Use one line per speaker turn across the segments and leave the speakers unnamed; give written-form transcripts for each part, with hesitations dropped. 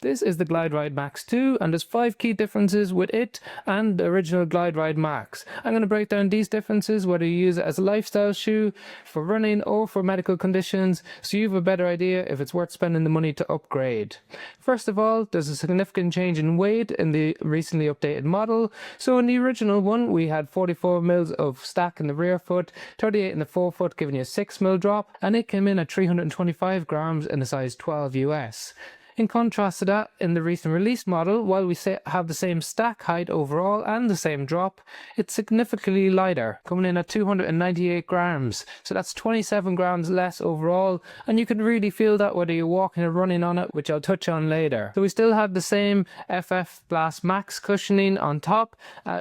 This is the GlideRide Max 2, and there's 5 key differences with it and the original GlideRide Max. I'm going to break down these differences, whether you use it as a lifestyle shoe, for running or for medical conditions, so you have a better idea if it's worth spending the money to upgrade. First of all, there's a significant change in weight in the recently updated model. So in the original one, we had 44 mils of stack in the rear foot, 38 in the forefoot, giving you a 6 mil drop, and it came in at 325 grams in a size 12 US. In contrast to that, in the recent release model, while we have the same stack height overall and the same drop, it's significantly lighter, coming in at 298 grams. So that's 27 grams less overall, and you can really feel that whether you're walking or running on it, which I'll touch on later. So we still have the same FF Blast Max cushioning on top,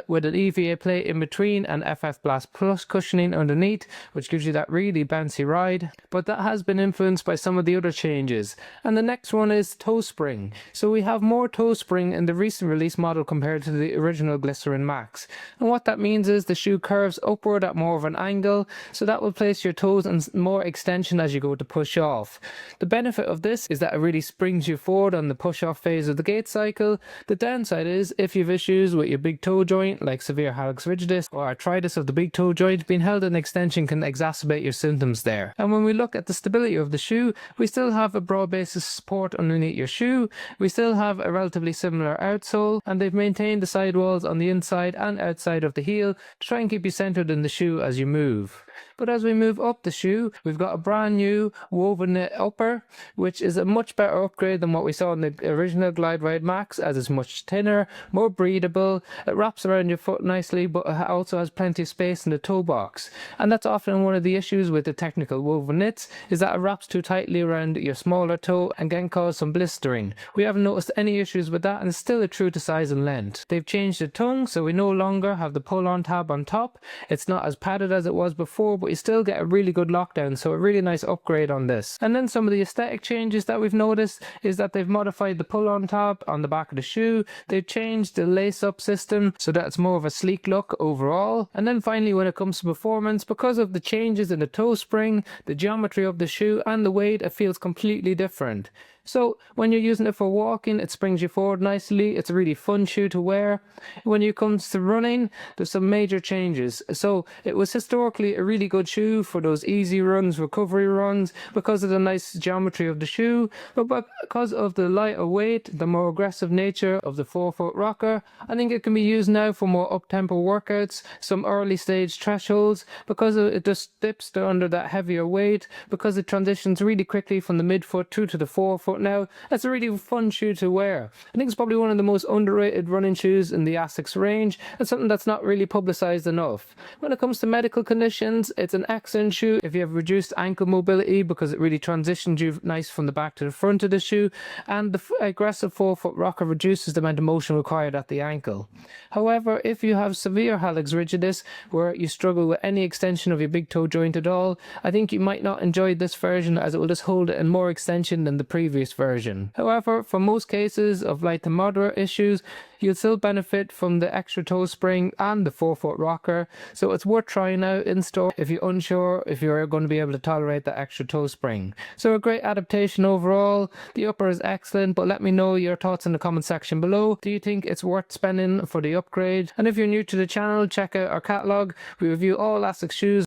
with an EVA plate in between and FF Blast Plus cushioning underneath, which gives you that really bouncy ride. But that has been influenced by some of the other changes. And the next one is toe spring. So we have more toe spring in the recent release model compared to the original Glycerin Max. And what that means is the shoe curves upward at more of an angle, so that will place your toes in more extension as you go to push off. The benefit of this is that it really springs you forward on the push off phase of the gait cycle. The downside is if you have issues with your big toe joint, like severe Hallux Rigidus or arthritis of the big toe joint, being held in extension can exacerbate your symptoms there. And when we look at the stability of the shoe, we still have a broad base of support underneath your shoe. We still have a relatively similar outsole, and they've maintained the sidewalls on the inside and outside of the heel to try and keep you centered in the shoe as you move. But as we move up the shoe, we've got a brand new woven knit upper, which is a much better upgrade than what we saw in the original GlideRide Max, as it's much thinner, more breathable. It wraps around your foot nicely, but it also has plenty of space in the toe box. And that's often one of the issues with the technical woven knits, is that it wraps too tightly around your smaller toe and can cause some blistering. We haven't noticed any issues with that, and it's still true to size and length. They've changed the tongue, so we no longer have the pull-on tab on top. It's not as padded as it was before, but you still get a really good lockdown, so a really nice upgrade on this. And then some of the aesthetic changes that we've noticed is that they've modified the pull-on tab on the back of the shoe. They've changed the lace-up system so that it's more of a sleek look overall. And then finally, when it comes to performance, because of the changes in the toe spring, the geometry of the shoe and the weight, it feels completely different. So when you're using it for walking, it springs you forward nicely. It's a really fun shoe to wear. When it comes to running, there's some major changes. So it was historically a really good shoe for those easy runs, recovery runs, because of the nice geometry of the shoe. But because of the lighter weight, the more aggressive nature of the forefoot rocker, I think it can be used now for more up-tempo workouts, some early stage thresholds, because it just dips under that heavier weight, because it transitions really quickly from the midfoot through to the forefoot. Now, that's a really fun shoe to wear. I think it's probably one of the most underrated running shoes in the ASICS range, and something that's not really publicized enough. When it comes to medical conditions, it's an excellent shoe if you have reduced ankle mobility, because it really transitions you nice from the back to the front of the shoe, and the aggressive forefoot rocker reduces the amount of motion required at the ankle. However, if you have severe Hallux Rigidus, where you struggle with any extension of your big toe joint at all, I think you might not enjoy this version, as it will just hold it in more extension than the previous version. However, for most cases of light to moderate issues, you'll still benefit from the extra toe spring and the forefoot rocker, so it's worth trying out in store if you're unsure if you're going to be able to tolerate the extra toe spring. So a great adaptation overall. The upper is excellent, but let me know your thoughts in the comment section below. Do you think it's worth spending for the upgrade? And if you're new to the channel, check out our catalogue. We review all ASICS shoes